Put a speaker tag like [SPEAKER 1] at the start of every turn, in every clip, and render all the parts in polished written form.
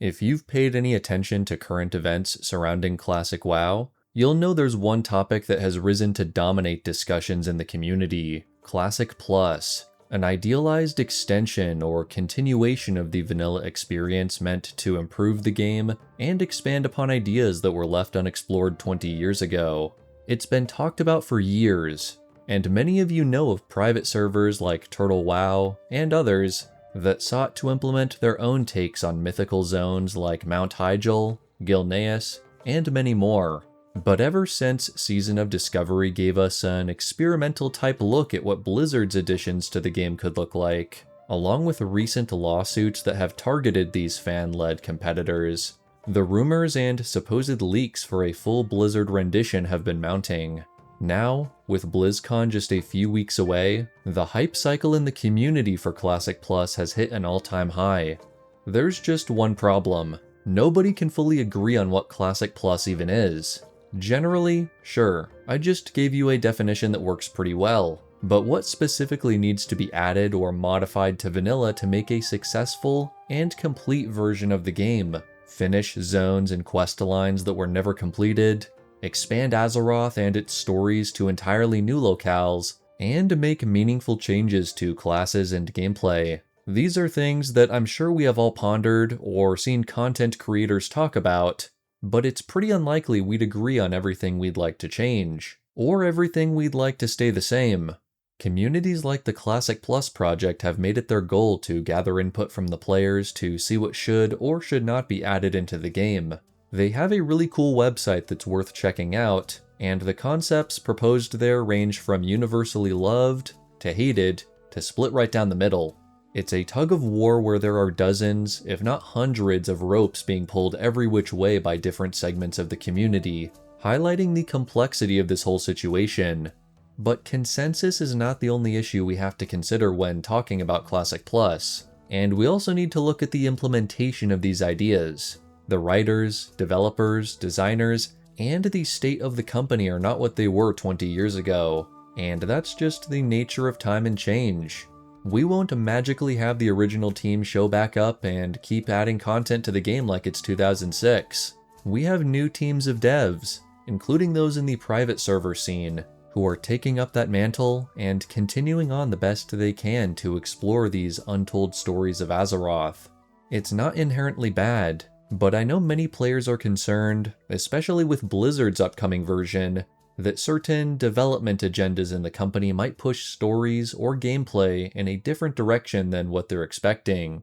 [SPEAKER 1] If you've paid any attention to current events surrounding Classic WoW, you'll know there's one topic that has risen to dominate discussions in the community: Classic Plus, an idealized extension or continuation of the vanilla experience meant to improve the game and expand upon ideas that were left unexplored 20 years ago. It's been talked about for years, and many of you know of private servers like Turtle WoW and others that sought to implement their own takes on mythical zones like Mount Hyjal, Gilneas, and many more. But ever since Season of Discovery gave us an experimental type look at what Blizzard's additions to the game could look like, along with recent lawsuits that have targeted these fan-led competitors, the rumors and supposed leaks for a full Blizzard rendition have been mounting. Now, with BlizzCon just a few weeks away, the hype cycle in the community for Classic Plus has hit an all-time high. There's just one problem. Nobody can fully agree on what Classic Plus even is. Generally, sure, I just gave you a definition that works pretty well, but what specifically needs to be added or modified to vanilla to make a successful and complete version of the game? Finish zones and quest lines that were never completed, expand Azeroth and its stories to entirely new locales, and make meaningful changes to classes and gameplay. These are things that I'm sure we have all pondered or seen content creators talk about, but it's pretty unlikely we'd agree on everything we'd like to change, or everything we'd like to stay the same. Communities like the Classic Plus project have made it their goal to gather input from the players to see what should or should not be added into the game. They have a really cool website that's worth checking out, and the concepts proposed there range from universally loved, to hated, to split right down the middle. It's a tug of war where there are dozens, if not hundreds, of ropes being pulled every which way by different segments of the community, highlighting the complexity of this whole situation. But consensus is not the only issue we have to consider when talking about Classic Plus, and we also need to look at the implementation of these ideas. The writers, developers, designers, and the state of the company are not what they were 20 years ago, and that's just the nature of time and change. We won't magically have the original team show back up and keep adding content to the game like it's 2006. We have new teams of devs, including those in the private server scene, who are taking up that mantle and continuing on the best they can to explore these untold stories of Azeroth. It's not inherently bad, but I know many players are concerned, especially with Blizzard's upcoming version, that certain development agendas in the company might push stories or gameplay in a different direction than what they're expecting.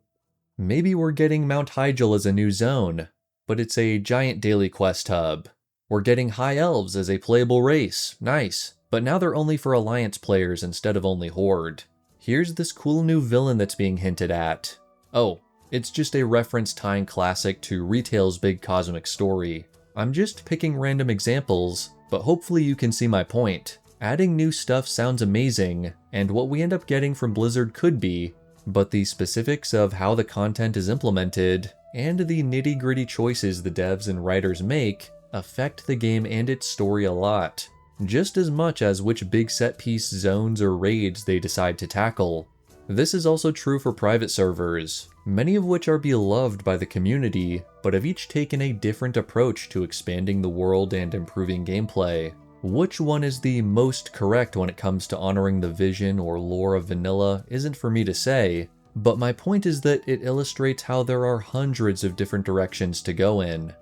[SPEAKER 1] Maybe we're getting Mount Hyjal as a new zone, but it's a giant daily quest hub. We're getting High Elves as a playable race, nice, but now they're only for Alliance players instead of only Horde. Here's this cool new villain that's being hinted at. Oh, it's just a reference tying Classic to retail's big cosmic story. I'm just picking random examples, but hopefully you can see my point. Adding new stuff sounds amazing, and what we end up getting from Blizzard could be, but the specifics of how the content is implemented, and the nitty-gritty choices the devs and writers make, affect the game and its story a lot, just as much as which big set-piece zones or raids they decide to tackle. This is also true for private servers, many of which are beloved by the community, but have each taken a different approach to expanding the world and improving gameplay. Which one is the most correct when it comes to honoring the vision or lore of vanilla isn't for me to say, but my point is that it illustrates how there are hundreds of different directions to go in.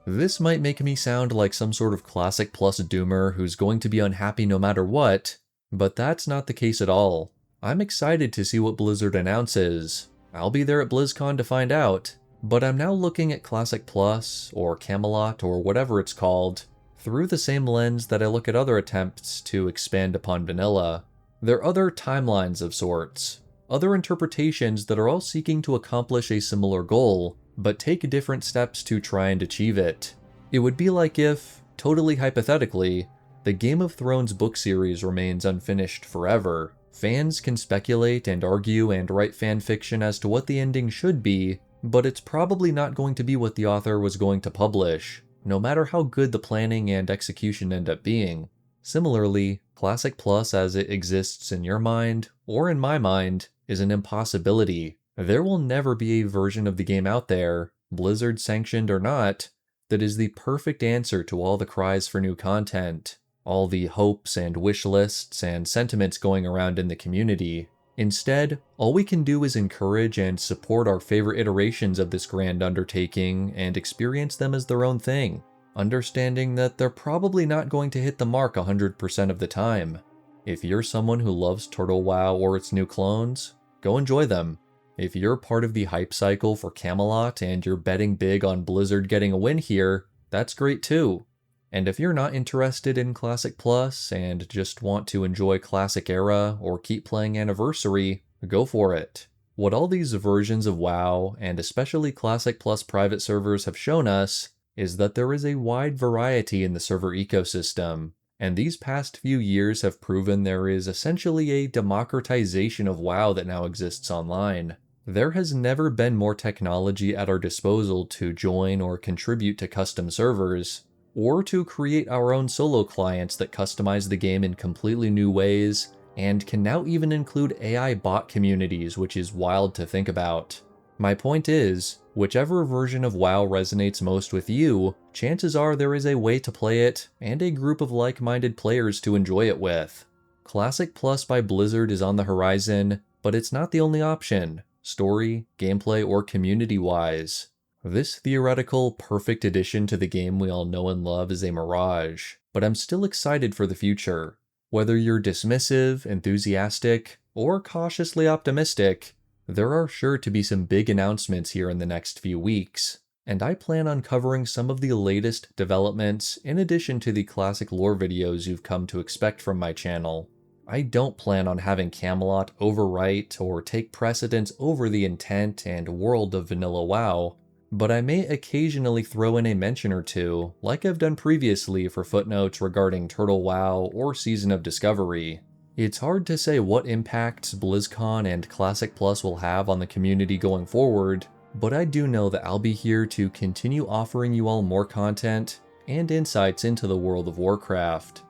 [SPEAKER 1] This might make me sound like some sort of Classic Plus doomer who's going to be unhappy no matter what, but that's not the case at all. I'm excited to see what Blizzard announces. I'll be there at BlizzCon to find out, but I'm now looking at Classic Plus, or Camelot, or whatever it's called, through the same lens that I look at other attempts to expand upon vanilla. There are other timelines of sorts, other interpretations that are all seeking to accomplish a similar goal, but take different steps to try and achieve it. It would be like if, totally hypothetically, the Game of Thrones book series remains unfinished forever. Fans can speculate and argue and write fanfiction as to what the ending should be, but it's probably not going to be what the author was going to publish, no matter how good the planning and execution end up being. Similarly, Classic Plus as it exists in your mind, or in my mind, is an impossibility. There will never be a version of the game out there, Blizzard sanctioned or not, that is the perfect answer to all the cries for new content, all the hopes and wish lists and sentiments going around in the community. Instead, all we can do is encourage and support our favorite iterations of this grand undertaking and experience them as their own thing, understanding that they're probably not going to hit the mark 100% of the time. If you're someone who loves Turtle WoW or its new clones, go enjoy them. If you're part of the hype cycle for Camelot and you're betting big on Blizzard getting a win here, that's great too. And if you're not interested in Classic Plus and just want to enjoy Classic Era or keep playing Anniversary, go for it. What all these versions of WoW, and especially Classic Plus private servers, have shown us is that there is a wide variety in the server ecosystem, and these past few years have proven there is essentially a democratization of WoW that now exists online. There has never been more technology at our disposal to join or contribute to custom servers, or to create our own solo clients that customize the game in completely new ways, and can now even include AI bot communities, which is wild to think about. My point is, whichever version of WoW resonates most with you, chances are there is a way to play it, and a group of like-minded players to enjoy it with. Classic Plus by Blizzard is on the horizon, but it's not the only option, story, gameplay, or community-wise. This theoretical, perfect addition to the game we all know and love is a mirage, but I'm still excited for the future. Whether you're dismissive, enthusiastic, or cautiously optimistic, there are sure to be some big announcements here in the next few weeks, and I plan on covering some of the latest developments in addition to the classic lore videos you've come to expect from my channel. I don't plan on having Camelot overwrite or take precedence over the intent and world of vanilla WoW, but I may occasionally throw in a mention or two, like I've done previously for footnotes regarding Turtle WoW or Season of Discovery. It's hard to say what impacts BlizzCon and Classic Plus will have on the community going forward, but I do know that I'll be here to continue offering you all more content and insights into the world of Warcraft.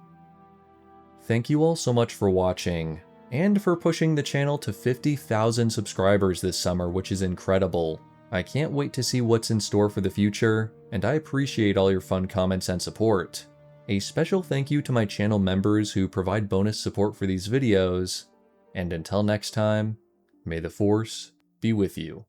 [SPEAKER 1] Thank you all so much for watching, and for pushing the channel to 50,000 subscribers this summer, which is incredible. I can't wait to see what's in store for the future, and I appreciate all your fun comments and support. A special thank you to my channel members who provide bonus support for these videos, and until next time, may the Force be with you.